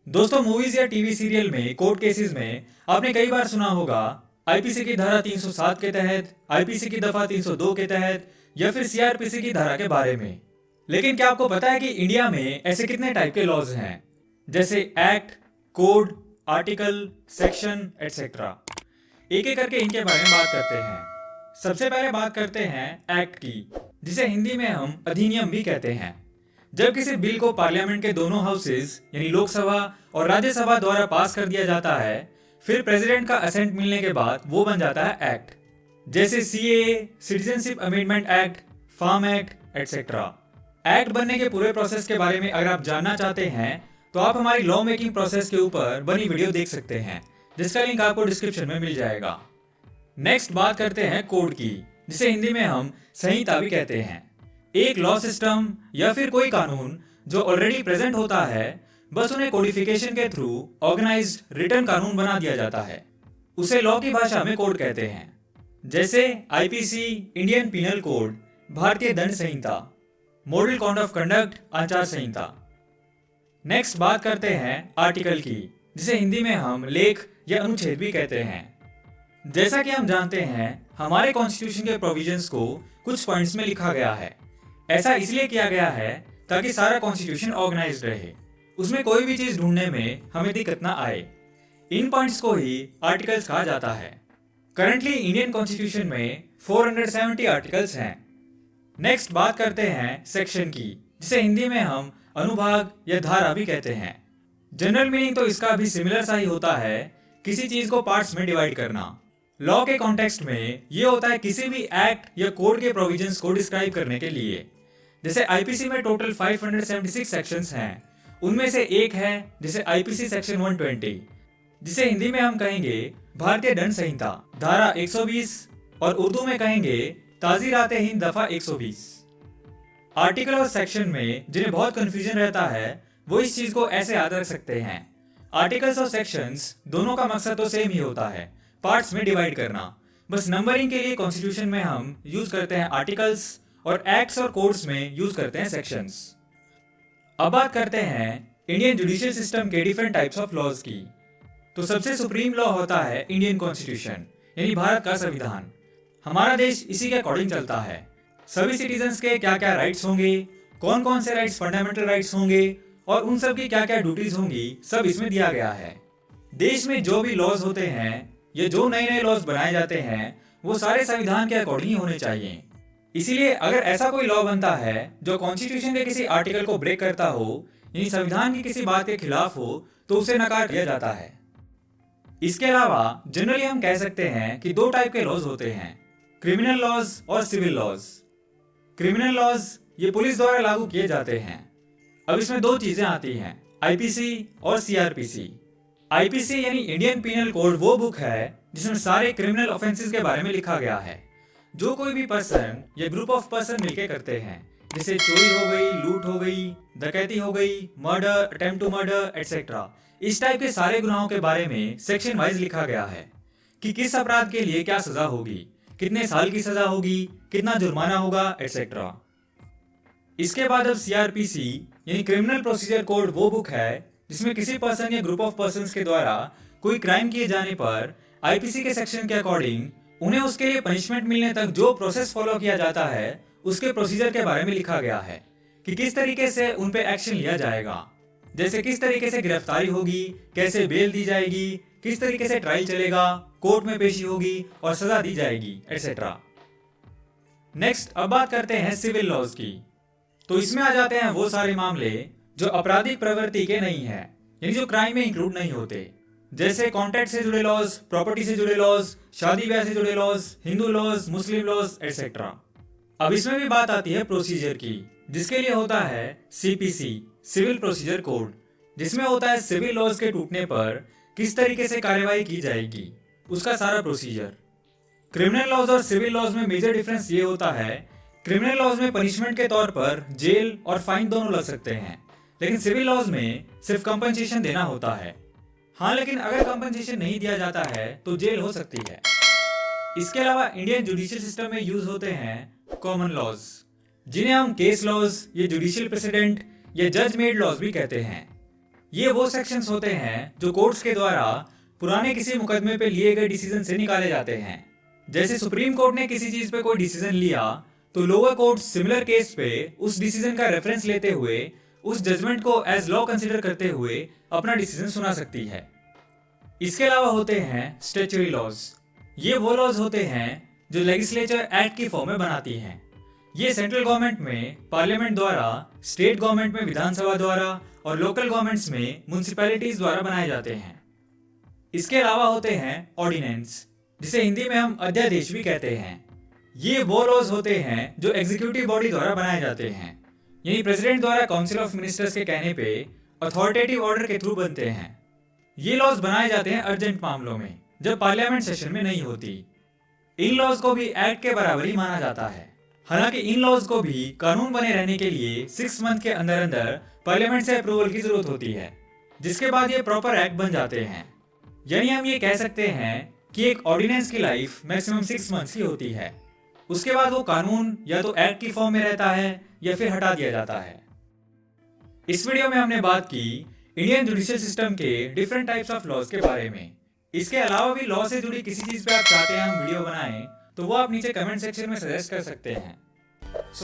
दोस्तों, मूवीज या TV serial में कोर्ट केसेस में आपने कई बार सुना होगा आईपीसी की धारा 307 के तहत, आईपीसी की दफा 302 के तहत या फिर सीआरपीसी की धारा के बारे में। लेकिन क्या आपको पता है कि इंडिया में ऐसे कितने टाइप के लॉज हैं, जैसे act, code, article, section etcetera. एक एक करके इनके बारे में बात करते हैं। सबसे पहले बात करते हैं एक्ट की, जिसे हिंदी में हम अधिनियम भी कहते हैं। जब किसी बिल को पार्लियामेंट के दोनों हाउसेस यानी लोकसभा और राज्यसभा द्वारा पास कर दिया जाता है, फिर प्रेसिडेंट का असेंट मिलने के बाद वो बन जाता है एक्ट। जैसे CAA, citizenship amendment act, farm act etcetera. Act बनने के पूरे प्रोसेस के बारे में अगर आप जानना चाहते हैं तो आप हमारी लॉ मेकिंग प्रोसेस के ऊपर बनी वीडियो देख सकते हैं, जिसका लिंक आपको डिस्क्रिप्शन में मिल जाएगा। नेक्स्ट बात करते हैं कोड की, जिसे हिंदी में हम संहिता भी कहते हैं। एक लॉ सिस्टम या फिर कोई कानून जो ऑलरेडी प्रेजेंट होता है, बस उन्हें कोडिफिकेशन के थ्रू ऑर्गेनाइज्ड रिटन कानून बना दिया जाता है। उसे लॉ की भाषा में कोड कहते हैं। जैसे आईपीसी, इंडियन पीनल कोड, भारतीय दंड संहिता, मॉडल कोड ऑफ कंडक्ट, आचार संहिता। नेक्स्ट बात करते हैं आर्टिकल की, जिसे हिंदी में हम लेख या अनुच्छेद भी कहते हैं। जैसा कि हम जानते हैं, हमारे कॉन्स्टिट्यूशन के प्रोविजंस को कुछ पॉइंट्स में लिखा गया है। ऐसा इसलिए किया गया है ताकि सारा कॉन्स्टिट्यूशन ऑर्गेनाइज्ड रहे, उसमें कोई भी चीज ढूंढने में हमें दिक्कत ना आए। इन पॉइंट्स को ही आर्टिकल्स कहा जाता है। करंटली इंडियन कॉन्स्टिट्यूशन में 470 आर्टिकल्स हैं। नेक्स्ट बात करते हैं सेक्शन की, जिसे हिंदी में हम अनुभाग या धारा भी कहते हैं। जनरल मीनिंग तो इसका भी सिमिलर सा ही होता है, किसी चीज को पार्ट्स में डिवाइड करना। लॉ के कॉन्टेक्स्ट में ये होता है किसी भी एक्ट या कोड के प्रोविजंस को डिस्क्राइब करने के लिए। जैसे आईपीसी में टोटल 576 सेक्शंस हैं, उनमें से एक है जिसे आईपीसी सेक्शन 120, जिसे हिंदी में हम कहेंगे भारतीय दंड संहिता धारा 120 और उर्दू में कहेंगे ताज़ीरात हिंद दफा 120। आर्टिकल और सेक्शन में जिन्हें बहुत कंफ्यूजन रहता है, वो इस चीज को ऐसे याद रख सकते हैं। आर्टिकल्स और सेक्शंस दोनों का मकसद तो सेम ही होता है, पार्ट्स में डिवाइड करना। बस नंबरिंग के लिए कॉन्स्टिट्यूशन में हम यूज करते हैं आर्टिकल्स और एक्ट्स और कोड्स में यूज करते हैं सेक्शंस। अब बात करते हैं इंडियन जुडिशियल सिस्टम के डिफरेंट टाइप्स ऑफ लॉज की। तो सबसे सुप्रीम लॉ होता है इंडियन कॉन्स्टिट्यूशन, यानी भारत का संविधान। हमारा देश इसी के अकॉर्डिंग चलता है। सभी सिटीजन्स के क्या क्या राइट्स होंगे, कौन कौन से राइट्स फंडामेंटल राइट्स होंगे और उन सब की क्या क्या ड्यूटीज होंगी, सब इसमें दिया गया है। देश में जो भी लॉज होते हैं या जो नए नए लॉज बनाए जाते हैं, वो सारे संविधान के अकॉर्डिंग ही होने चाहिए। इसीलिए अगर ऐसा कोई लॉ बनता है जो कॉन्स्टिट्यूशन के किसी आर्टिकल को ब्रेक करता हो, यानी संविधान की किसी बात के खिलाफ हो, तो उसे नकार दिया जाता है। इसके अलावा जनरली हम कह सकते हैं कि दो टाइप के लॉज होते हैं, क्रिमिनल लॉज और सिविल लॉज। क्रिमिनल लॉज ये पुलिस द्वारा लागू किए जाते हैं। अब इसमें दो चीजें आती हैं, आईपीसी और सीआरपीसी। आईपीसी यानी इंडियन पीनल कोड वो बुक है जिसमें सारे क्रिमिनल ऑफेंसेस के बारे में लिखा गया है, जो कोई भी पर्सन या ग्रुप ऑफ पर्सन मिलकर करते हैं। जैसे चोरी हो गई, लूट हो गई, डकैती हो गई, murder, attempt to murder etcetera. इस टाइप के सारे गुनाहों के बारे में सेक्शन वाइज लिखा गया है कि किस अपराध के लिए क्या सजा होगी, कितने साल की सजा होगी, कितना जुर्माना होगा एटसेट्रा। इसके बाद अब सीआरपीसी यानी क्रिमिनल प्रोसीजर कोड वो बुक है जिसमें किसी पर्सन या ग्रुप ऑफ पर्संस के द्वारा कोई क्राइम किए जाने पर आईपीसी के सेक्शन के अकॉर्डिंग उन्हें उसके लिए पनिशमेंट मिलने तक जो प्रोसेस फॉलो किया जाता है, उसके प्रोसीजर के बारे में लिखा गया है कि किस तरीके से उन पे एक्शन लिया जाएगा। जैसे किस तरीके से गिरफ्तारी होगी, कैसे बेल दी जाएगी, किस तरीके से ट्रायल चलेगा, कोर्ट में पेशी होगी और सजा दी जाएगी एटसेट्रा। नेक्स्ट अब बात करते हैं सिविल लॉज की। तो इसमें आ जाते हैं वो सारे मामले जो आपराधिक प्रवृत्ति के नहीं है, यानी जो क्राइम में इंक्लूड नहीं होते। जैसे कॉन्ट्रैक्ट से जुड़े लॉज, प्रॉपर्टी से जुड़े लॉज, शादी ब्याह से जुड़े लॉज, हिंदू लॉज, मुस्लिम लॉज एटसेट्रा। अब इसमें भी बात आती है प्रोसीजर की, जिसके लिए होता है सीपीसी, सिविल प्रोसीजर कोड, जिसमें होता है सिविल लॉज के टूटने पर किस तरीके से कार्यवाही की जाएगी, उसका सारा प्रोसीजर। क्रिमिनल लॉज और सिविल लॉज में मेजर डिफरेंस ये होता है, क्रिमिनल लॉज में पनिशमेंट के तौर पर जेल और फाइन दोनों लग सकते हैं, लेकिन सिविल लॉज में सिर्फ कंपनसेशन देना होता है। हाँ, लेकिन अगर कंपनसेशन नहीं दिया जाता है तो जेल हो सकती है। इसके अलावा इंडियन जुडिशियल सिस्टम में यूज होते हैं कॉमन लॉज, जिन्हें हम केस लॉज या जुडिशियल प्रेसिडेंट या जज मेड लॉज भी कहते हैं। ये वो सेक्शंस होते हैं जो कोर्ट्स के द्वारा पुराने किसी मुकदमे पे लिए गए डिसीजन से निकाले जाते हैं। जैसे सुप्रीम कोर्ट ने किसी चीज पे कोई डिसीजन लिया तो लोअर कोर्ट सिमिलर केस पे उस डिसीजन का रेफरेंस लेते हुए उस जजमेंट को एज लॉ कंसीडर करते हुए अपना डिसीजन सुना सकती है। इसके अलावा होते हैं स्टैट्यूटरी लॉज। ये वो लॉज होते हैं जो लेजिस्लेचर एक्ट की फॉर्म में बनाती हैं। ये सेंट्रल गवर्नमेंट में पार्लियामेंट द्वारा, स्टेट गवर्नमेंट में विधानसभा द्वारा और लोकल गवर्नमेंट्स में म्युनिसिपैलिटीज द्वारा बनाए जाते हैं। इसके अलावा होते हैं ऑर्डिनेंस, जिसे हिंदी में हम अध्यादेश भी कहते हैं। ये वो लॉज होते हैं जो एग्जीक्यूटिव बॉडी द्वारा बनाए जाते हैं, यानी प्रेसिडेंट द्वारा काउंसिल ऑफ मिनिस्टर्स के कहने पे अथॉरिटेटिव ऑर्डर के थ्रू बनते हैं। ये लॉज बनाए जाते हैं अर्जेंट मामलों में, जब पार्लियामेंट सेशन में नहीं होती। इन लॉज को भी एक्ट के बराबर ही माना जाता है। हालांकि इन लॉज को भी कानून बने रहने के लिए 6 मंथ के अंदर अंदर पार्लियामेंट से अप्रूवल की जरूरत होती है, जिसके बाद ये प्रॉपर एक्ट बन जाते हैं। यानी हम ये कह सकते हैं कि एक ऑर्डिनेंस की लाइफ मैक्सिमम 6 मंथ्स की होती है। उसके बाद वो कानून या तो एक्ट की फॉर्म में रहता है या फिर हटा दिया जाता है। इस वीडियो में हमने बात की इंडियन जुडिशियल सिस्टम के डिफरेंट टाइप्स ऑफ लॉज के बारे में। इसके अलावा भी लॉ से जुड़ी किसी चीज पे आप चाहते हैं हम वीडियो बनाएं तो वो आप नीचे कमेंट सेक्शन में सजेस्ट कर सकते हैं।